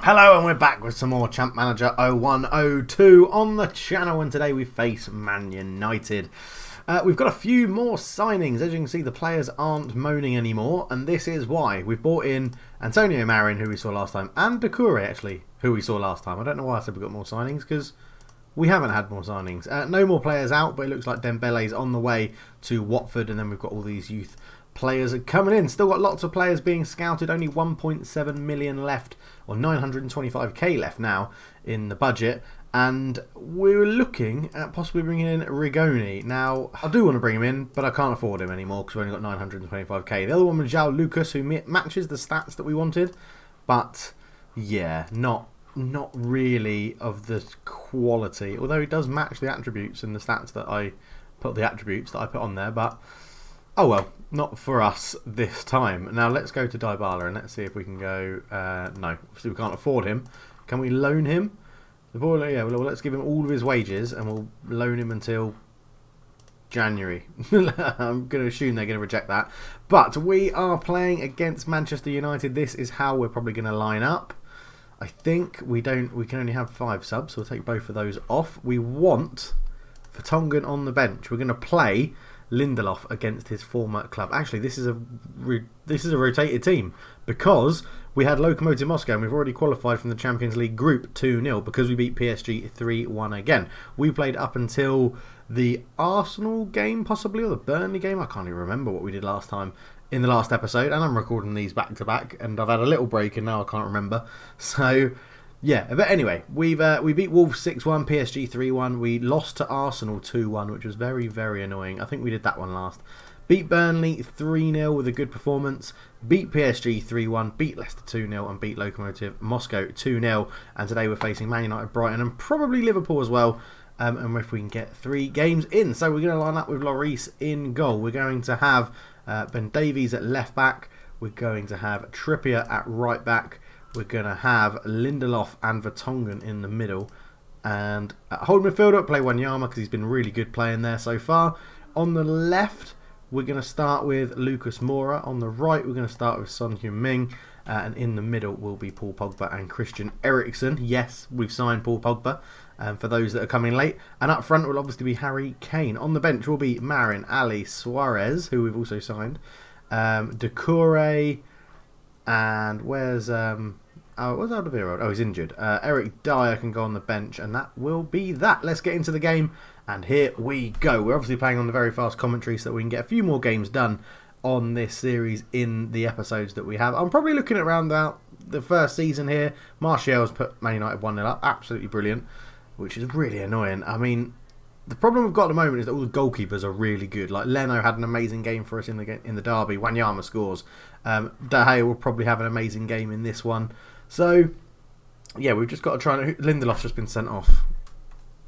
Hello, and we're back with some more Champ Manager 0102 on the channel, and today we face Man United. We've got a few more signings. As you can see, the players aren't moaning anymore, and this is why. We've brought in Antonio Marin, who we saw last time, and Doucouré, actually, who we saw last time. I don't know why I said we've got more signings, because we haven't had more signings. No more players out, but it looks like Dembele's on the way to Watford, and then we've got all these youth players are coming in. Still got lots of players being scouted. Only 1.7 million left, or 925k left now in the budget. And we're looking at possibly bringing in Rigoni. Now, I do want to bring him in, but I can't afford him anymore because we've only got 925k. The other one was João Lucas, who matches the stats that we wanted. But, yeah, not really of the quality. Although he does match the attributes and the stats that I put on there. But, oh well, not for us this time. Now let's go to Dybala and let's see if we can go. No, obviously we can't afford him. Can we loan him? The boy, yeah. Well, let's give him all of his wages and we'll loan him until January. I'm going to assume they're going to reject that. But we are playing against Manchester United. This is how we're probably going to line up. I think we can only have 5 subs, so we'll take both of those off. We want Vertonghen on the bench. We're going to play Lindelof against his former club. Actually, this is a rotated team because we had Lokomotiv Moscow and we've already qualified from the Champions League group 2-0 because we beat PSG 3-1 again. We played up until the Arsenal game possibly, or the Burnley game. I can't even remember what we did last time in the last episode, and I'm recording these back to back and I've had a little break and now I can't remember. So yeah, but anyway, we beat Wolves 6-1, PSG 3-1. We lost to Arsenal 2-1, which was very, very annoying. I think we did that one last. Beat Burnley 3-0 with a good performance. Beat PSG 3-1, beat Leicester 2-0, and beat Lokomotiv Moscow 2-0. And today we're facing Man United, Brighton, and probably Liverpool as well. And if we can get 3 games in. So we're going to line up with Lloris in goal. We're going to have Ben Davies at left back. We're going to have Trippier at right back. We're going to have Lindelof and Vertonghen in the middle. And at holding midfielder, play Wanyama because he's been really good playing there so far. On the left, we're going to start with Lucas Moura. On the right, we're going to start with Son Heung-min. And in the middle will be Paul Pogba and Christian Eriksen. Yes, we've signed Paul Pogba for those that are coming late. And up front will obviously be Harry Kane. On the bench will be Marin, Ali, Suarez, who we've also signed. Doucouré. And where's Alderweireld? Oh, he's injured. Eric Dyer can go on the bench, and that will be that. Let's get into the game, and here we go. We're obviously playing on the very fast commentary so that we can get a few more games done on this series in the episodes that we have. I'm probably looking at around about the first season here. Martial's put Man United 1-0 up. Absolutely brilliant, which is really annoying. I mean, the problem we've got at the moment is that all the goalkeepers are really good. Like Leno had an amazing game for us in the derby. Wanyama scores. De Gea will probably have an amazing game in this one. So yeah, we've just got to try and... Lindelof's just been sent off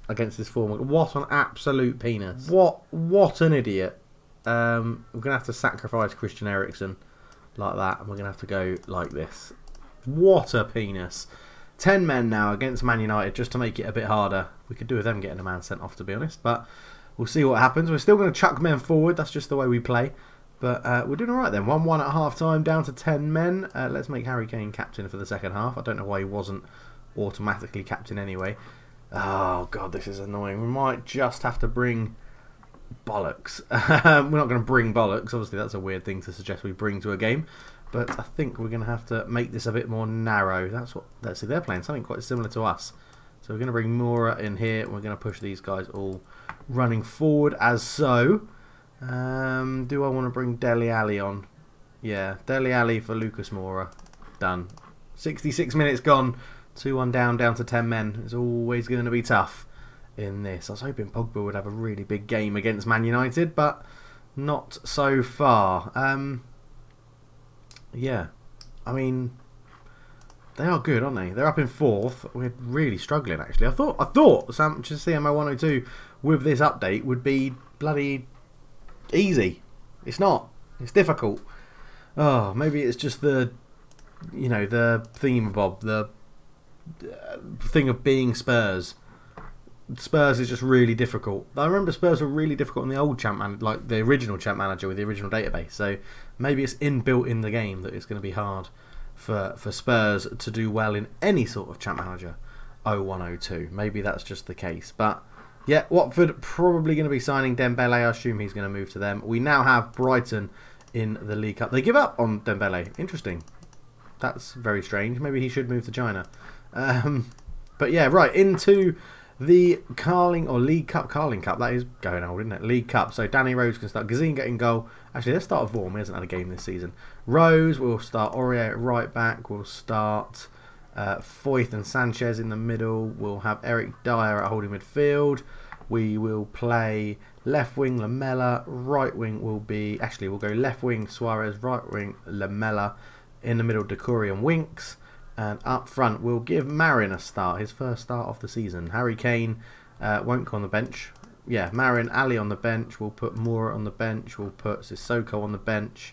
against this former. What an absolute penis. What an idiot. We're going to have to sacrifice Christian Eriksen like that, and we're going to have to go like this. What a penis. 10 men now against Man United just to make it a bit harder. We could do with them getting a man sent off, to be honest, but we'll see what happens. We're still going to chuck men forward. That's just the way we play. But we're doing alright then. 1-1 at half-time, down to 10 men. Let's make Harry Kane captain for the second half. I don't know why he wasn't automatically captain anyway. Oh, God, this is annoying. We might just have to bring bollocks. We're not going to bring bollocks. Obviously, that's a weird thing to suggest we bring to a game. But I think we're going to have to make this a bit more narrow. Let's see, they're playing something quite similar to us. So we're going to bring Moura in here. And we're going to push these guys all running forward as so. Do I want to bring Dele Alli on? Yeah, Dele Alli for Lucas Moura. Done. 66 minutes gone. 2-1 down to 10 men. It's always going to be tough in this. I was hoping Pogba would have a really big game against Man United, but not so far. Yeah, I mean, they are good, aren't they? They're up in 4th. We're really struggling, actually. I thought Manchester CMO 102 with this update would be bloody easy. It's not. It's difficult. Oh, maybe it's just the, you know, the thingamabob, the thing of being Spurs. Spurs is just really difficult. I remember Spurs were really difficult in the old Champ Manager, like the original Champ Manager with the original database. So maybe it's inbuilt in the game that it's going to be hard for Spurs to do well in any sort of Champ Manager 0102. Maybe that's just the case. But yeah, Watford probably going to be signing Dembele. I assume he's going to move to them. We now have Brighton in the League Cup. They give up on Dembele. Interesting. That's very strange. Maybe he should move to China. But yeah, right, into the League Cup. Carling Cup, that is going old, isn't it? League Cup. So Danny Rose can start. Gazin getting goal. Actually, let's start with Vaughan. He hasn't had a game this season. Rose will start. Aurier at right back will start. Foyth and Sanchez in the middle. We'll have Eric Dyer at holding midfield. We will play left wing Lamela. Right wing will be... Actually, we'll go left wing Suarez. Right wing Lamela. In the middle, Doucouré and Winks. And up front, we'll give Marin a start. His first start of the season. Harry Kane won't go on the bench. Yeah, Marin, Ali on the bench. We'll put Moura on the bench. We'll put Sissoko on the bench.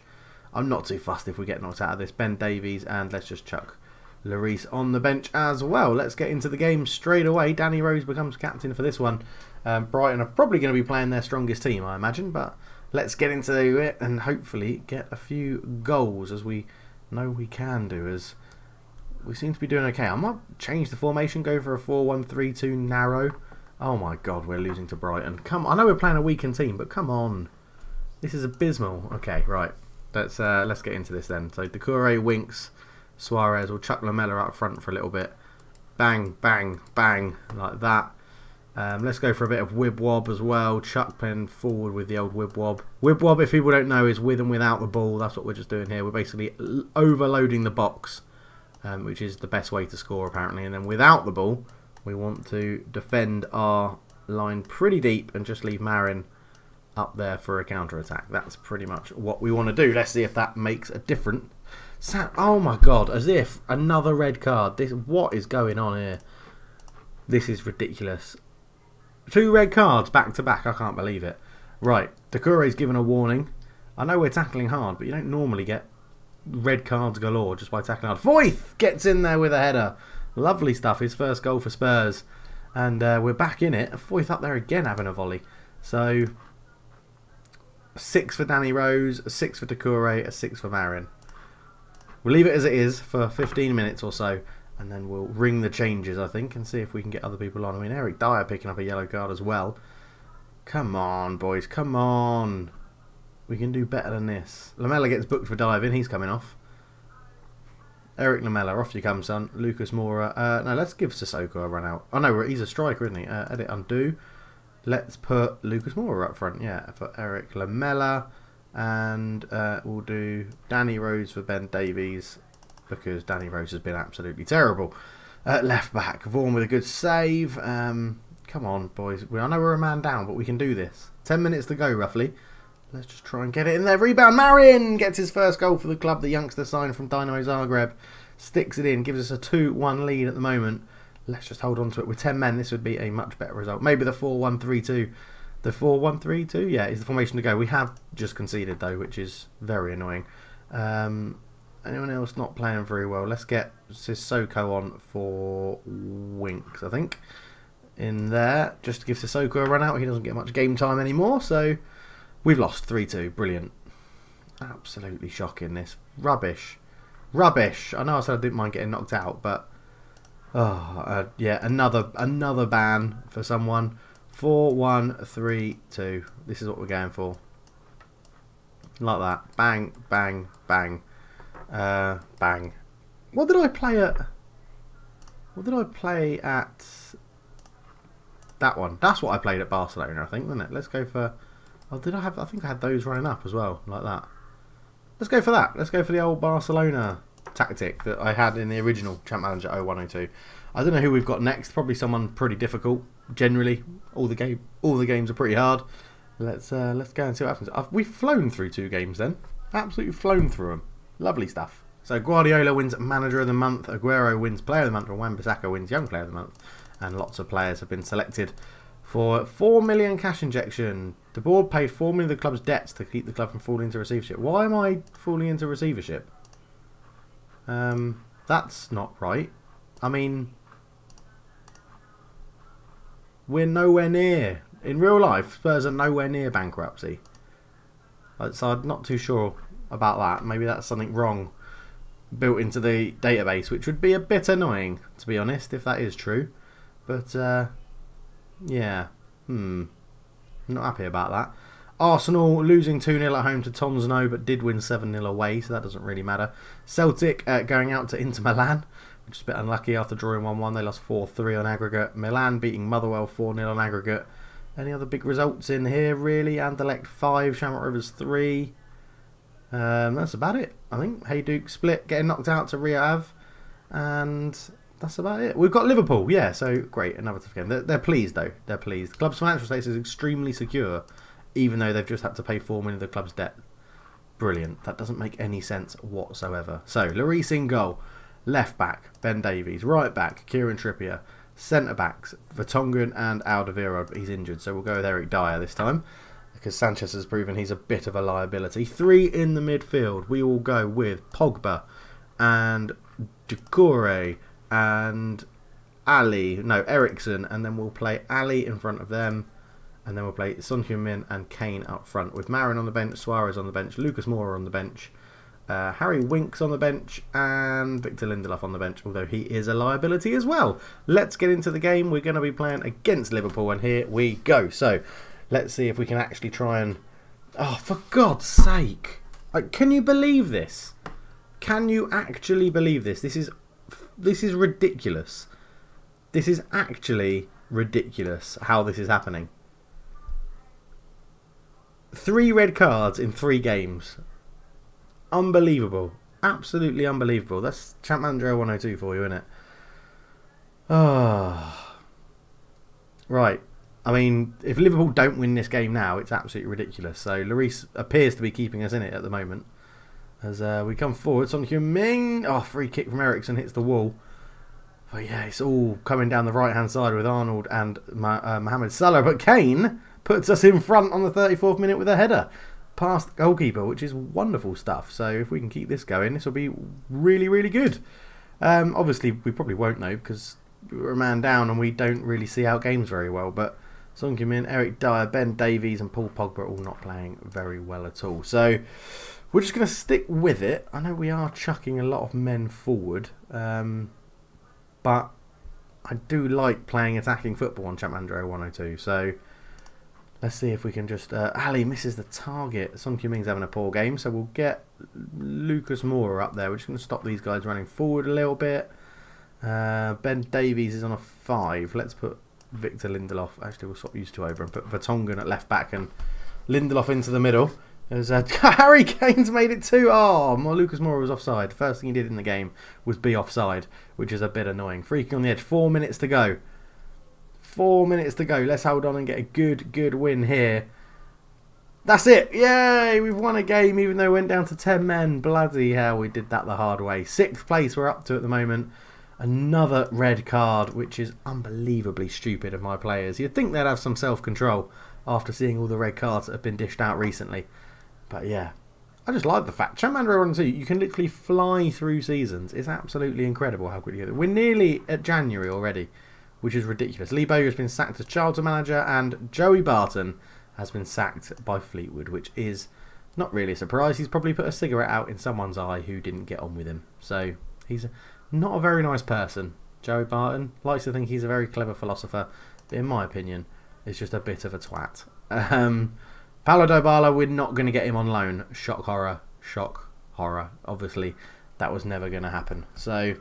I'm not too fussed if we get knocked out of this. Ben Davies, and let's just chuck Lloris on the bench as well. Let's get into the game straight away. Danny Rose becomes captain for this one. Brighton are probably going to be playing their strongest team, I imagine. But let's get into it and hopefully get a few goals, as we know we can do, as we seem to be doing okay. I might change the formation, go for a 4-1-3-2 narrow. Oh my god, we're losing to Brighton. Come on, I know we're playing a weakened team, but come on. This is abysmal. Okay, right. Let's get into this then. So Doucouré, Winks, Suarez. We'll chuck Lamela up front for a little bit. Bang, bang, bang, like that. Let's go for a bit of Wib-Wob as well. Chuck pen forward with the old Wib-Wob. Wib-Wob, if people don't know, is with and without the ball. That's what we're just doing here. We're basically overloading the box, which is the best way to score apparently. And then without the ball, we want to defend our line pretty deep and just leave Marin up there for a counter-attack. That's pretty much what we want to do. Let's see if that makes a difference. Oh my god, as if another red card. What is going on here? This is ridiculous. 2 red cards back to back. I can't believe it. Right, Doucouré's given a warning. I know we're tackling hard, but you don't normally get red cards galore just by tackling hard. Foyth gets in there with a header. Lovely stuff. His first goal for Spurs. And we're back in it. Foyth up there again having a volley. So 6 for Danny Rose, a 6 for Doucouré, a 6 for Marin. We'll leave it as it is for 15 minutes or so. And then we'll ring the changes, I think, and see if we can get other people on. I mean, Eric Dyer picking up a yellow card as well. Come on, boys. Come on. We can do better than this. Lamela gets booked for diving. He's coming off. Eric Lamela, off you come, son. Lucas Moura. No, let's give Sissoko a run out. Oh, no, he's a striker, isn't he? Edit, undo. Let's put Lucas Moura up front. Yeah, for Eric Lamela. And we'll do Danny Rose for Ben Davies, because Danny Rose has been absolutely terrible. Left back, Vaughan with a good save. Come on, boys. I know we're a man down, but we can do this. 10 minutes to go, roughly. Let's just try and get it in there. Rebound. Marin gets his first goal for the club. The youngster signed from Dynamo Zagreb. Sticks it in. Gives us a 2-1 lead at the moment. Let's just hold on to it. With 10 men, this would be a much better result. Maybe the 4-1-3-2. The 4-1-3-2? Yeah, is the formation to go. We have just conceded, though, which is very annoying. Anyone else not playing very well? Let's get Sissoko on for Winks, I think. In there, just to give Sissoko a run out. He doesn't get much game time anymore, so we've lost 3-2. Brilliant. Absolutely shocking, this. Rubbish. Rubbish. I know I said I didn't mind getting knocked out, but yeah, another ban for someone. 4-1-3-2. This is what we're going for. Like that. Bang, bang, bang. Bang. What did I play at? What did I play at? That one. That's what I played at Barcelona, I think, wasn't it? Let's go for... Oh, did I have... I think I had those running up as well, like that. Let's go for that. Let's go for the old Barcelona tactic that I had in the original Champ Manager 0102. I don't know who we've got next. Probably someone pretty difficult. Generally, all the games are pretty hard. Let's go and see what happens. We've flown through 2 games then. Absolutely flown through them. Lovely stuff. So Guardiola wins Manager of the Month, Aguero wins Player of the Month, and Wan-Bissaka wins Young Player of the Month. And lots of players have been selected for 4 million cash injection. The board paid 4 million of the club's debts to keep the club from falling into receivership. Why am I falling into receivership? That's not right. I mean, we're nowhere near. In real life, Spurs are nowhere near bankruptcy. So I'm not too sure about that. Maybe that's something wrong built into the database, which would be a bit annoying, to be honest, if that is true. But, yeah. Not happy about that. Arsenal losing 2-0 at home to Tonzano, but did win 7-0 away, so that doesn't really matter. Celtic going out to Inter Milan, which is a bit unlucky after drawing 1-1. They lost 4-3 on aggregate. Milan beating Motherwell 4-0 on aggregate. Any other big results in here, really? Anderlecht 5, Shamrock Rovers 3. That's about it, I think. Hajduk Split getting knocked out to Rio Ave. And that's about it. We've got Liverpool, yeah, so great, another tough game. They're pleased, though. They're pleased. The club's financial status is extremely secure, even though they've just had to pay 4 million of the club's debt. Brilliant. That doesn't make any sense whatsoever. So, Lloris in goal. Left back, Ben Davies. Right back, Kieran Trippier. Centre backs, Vertonghen and Alderweireld. He's injured, so we'll go with Eric Dyer this time, because Sanchez has proven he's a bit of a liability. 3 in the midfield. We will go with Pogba and Doucouré and Eriksen, and then we'll play Ali in front of them, and then we'll play Son Heung-min and Kane up front, with Marin on the bench, Suarez on the bench, Lucas Moura on the bench, Harry Winks on the bench, and Victor Lindelof on the bench, although he is a liability as well. Let's get into the game. We're going to be playing against Liverpool, and here we go. So, let's see if we can actually try and... Oh, for God's sake! Can you believe this? Can you actually believe this? This is ridiculous. This is actually ridiculous how this is happening. 3 red cards in 3 games. Unbelievable. Absolutely unbelievable. That's Champ Manager 102 for you, isn't it? Ah. Right. I mean, if Liverpool don't win this game now, it's absolutely ridiculous. So, Lloris appears to be keeping us in it at the moment. As we come forward, Son Heung-min. Oh, free kick from Eriksen hits the wall. But yeah, it's all coming down the right-hand side with Arnold and Mohamed Salah. But Kane puts us in front on the 34th minute with a header past the goalkeeper, which is wonderful stuff. So if we can keep this going, this will be really, really good. Obviously, we probably won't know because we're a man down and we don't really see out games very well. But Son Heung-min, Eric Dyer, Ben Davies and Paul Pogba are all not playing very well at all. So we're just going to stick with it. I know we are chucking a lot of men forward, but I do like playing attacking football on Champ Manager 102. So let's see if we can just... Ali misses the target. Son Heung-min's having a poor game, so we'll get Lucas Moura up there. We're just going to stop these guys running forward a little bit. Ben Davies is on a 5. Let's put Victor Lindelof. Actually, we'll swap these 2 over and put Vertonghen at left back and Lindelof into the middle. As Harry Kane's made it too. Oh, Lucas Moura was offside. The first thing he did in the game was be offside, which is a bit annoying. Freaking on the edge. 4 minutes to go. 4 minutes to go. Let's hold on and get a good win here. That's it. Yay! We've won a game even though we went down to 10 men. Bloody hell, we did that the hard way. 6th place we're up to at the moment. Another red card, which is unbelievably stupid of my players. You'd think they'd have some self-control after seeing all the red cards that have been dished out recently. But yeah, I just like the fact. Champ Manager 1 and 2, you can literally fly through seasons. It's absolutely incredible how good you get. We're nearly at January already, which is ridiculous. Lee Bowyer has been sacked as Charlton manager, and Joey Barton has been sacked by Fleetwood, which is not really a surprise. He's probably put a cigarette out in someone's eye who didn't get on with him. So he's not a very nice person. Joey Barton likes to think he's a very clever philosopher, but in my opinion, is just a bit of a twat. Paulo Dybala, we're not going to get him on loan. Shock horror. Obviously, that was never going to happen. So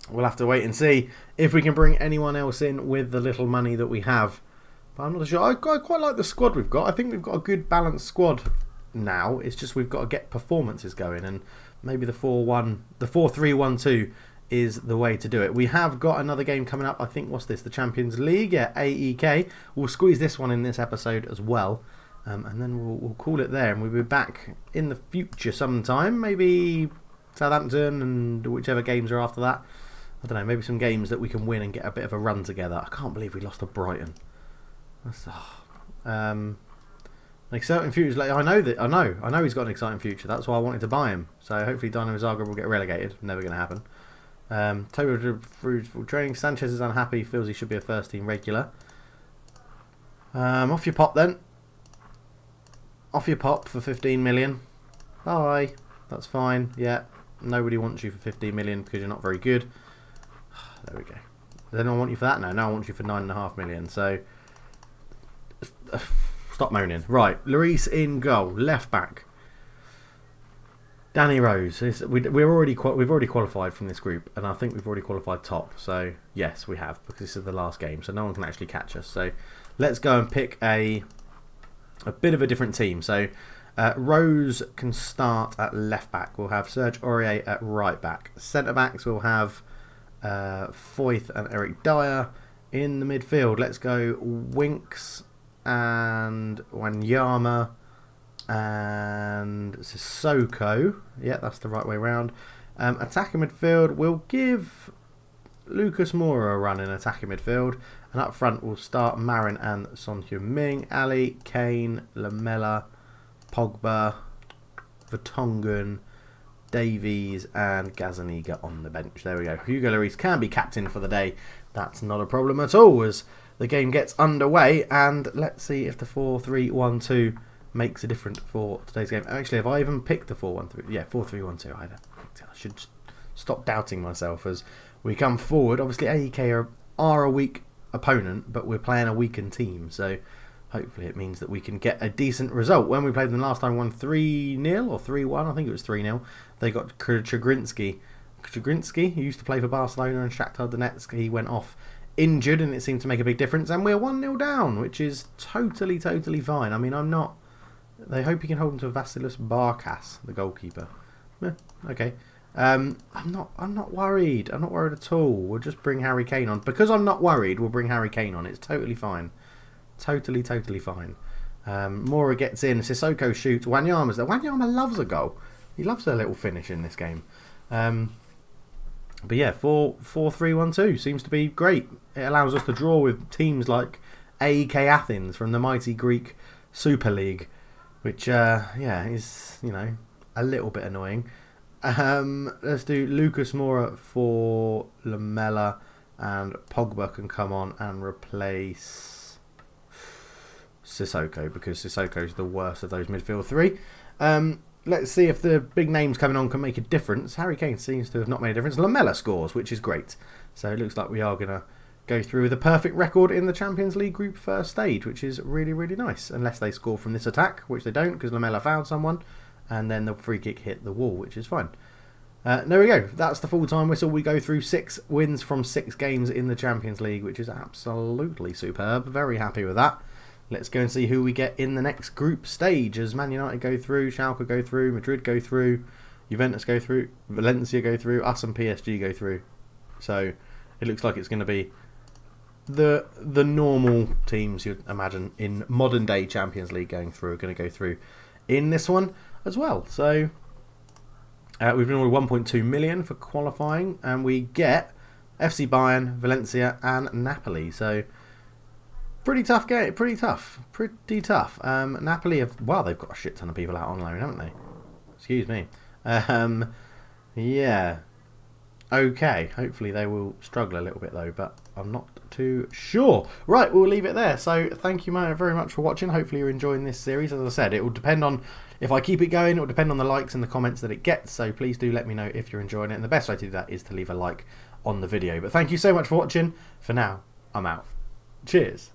we'll have to wait and see if we can bring anyone else in with the little money that we have. But I'm not sure. I quite like the squad we've got. I think we've got a good balanced squad now. It's just we've got to get performances going, and maybe the 4-3-1-2 is the way to do it. We have got another game coming up. I think, what's this? The Champions League, yeah, AEK. We'll squeeze this one in this episode as well. And then we'll call it there, and we'll be back in the future sometime. Maybe Southampton and whichever games are after that. I don't know, maybe some games that we can win and get a bit of a run together. I can't believe we lost to Brighton. That's, an exciting future. Like, I know he's got an exciting future. That's why I wanted to buy him. So hopefully Dynamo Zagreb will get relegated. Never going to happen. Total fruitful training. Sanchez is unhappy. Feels he should be a first team regular. Off your pop then. Off your pop for 15 million. Bye. That's fine. Yeah. Nobody wants you for 15 million because you're not very good. There we go. Does anyone want you for that? No, no one wants you for 9.5 million. So stop moaning. Right, Lloris in goal, left back. Danny Rose. We've already qualified from this group, and I think we've already qualified top. So yes, we have, because this is the last game, so no one can actually catch us. So let's go and pick a bit of a different team. So Rose can start at left back. We'll have Serge Aurier at right back. Centre backs we'll have Foyth and Eric Dyer. In the midfield, let's go Winks and Wanyama and Sissoko. Yeah, that's the right way around. Attacking midfield, we'll give Lucas Moura a run in attacking midfield. And up front, we'll start Marin and Son Heung-min, Ali, Kane, Lamela, Pogba, Vertonghen, Davies and Gazaniga on the bench. There we go. Hugo Lloris can be captain for the day. That's not a problem at all as the game gets underway. And let's see if the 4-3-1-2 makes a difference for today's game. Actually, have I even picked the 4-1-3? Yeah, 4-3-1-2. I should stop doubting myself as we come forward. Obviously, AEK are a weak opponent, but we're playing a weakened team. So hopefully it means that we can get a decent result. When we played them last time, won 3-0 or 3-1. I think it was 3-0. They got Chagrinsky, who used to play for Barcelona and Shakhtar Donetsk. He went off injured, and it seemed to make a big difference. And we're 1-0 down, which is totally fine. I mean, I'm not. They hope he can hold him to Vasilis Barkas, the goalkeeper. Yeah, okay. I'm not worried. I'm not worried at all. We'll just bring Harry Kane on. Because I'm not worried, we'll bring Harry Kane on. It's totally fine. Totally fine. Moura gets in. Sissoko shoots. Wanyama's there. Wanyama loves a goal. He loves a little finish in this game. But yeah, 4-3-1-2 seems to be great. It allows us to draw with teams like AEK Athens from the mighty Greek Super League, which yeah, is, you know, a little bit annoying. Let's do Lucas Moura for Lamela, and Pogba can come on and replace Sissoko, because Sissoko's the worst of those midfield three. Let's see if the big names coming on can make a difference. Harry Kane seems to have not made a difference. Lamela scores, which is great. So it looks like we are going to go through with a perfect record in the Champions League group first stage, which is really nice. Unless they score from this attack, which they don't, because Lamela fouled someone, and then the free kick hit the wall, which is fine. There we go. That's the full-time whistle. We go through 6 wins from 6 games in the Champions League, which is absolutely superb. Very happy with that. Let's go and see who we get in the next group stage as Man United go through, Schalke go through, Madrid go through, Juventus go through, Valencia go through, us and PSG go through. So it looks like it's going to be the normal teams you'd imagine in modern day Champions League going through are going to go through in this one as well. So we've been awarded 1.2 million for qualifying, and we get FC Bayern, Valencia and Napoli. So pretty tough game, pretty tough. Napoli have, well, they've got a shit ton of people out on loan, haven't they? Excuse me. Yeah. Okay, hopefully they will struggle a little bit though, but I'm not too sure. Right, we'll leave it there. So thank you very much for watching. Hopefully you're enjoying this series. As I said, it will depend on, if I keep it going, it will depend on the likes and the comments that it gets. So please do let me know if you're enjoying it. And the best way to do that is to leave a like on the video. But thank you so much for watching. For now, I'm out. Cheers.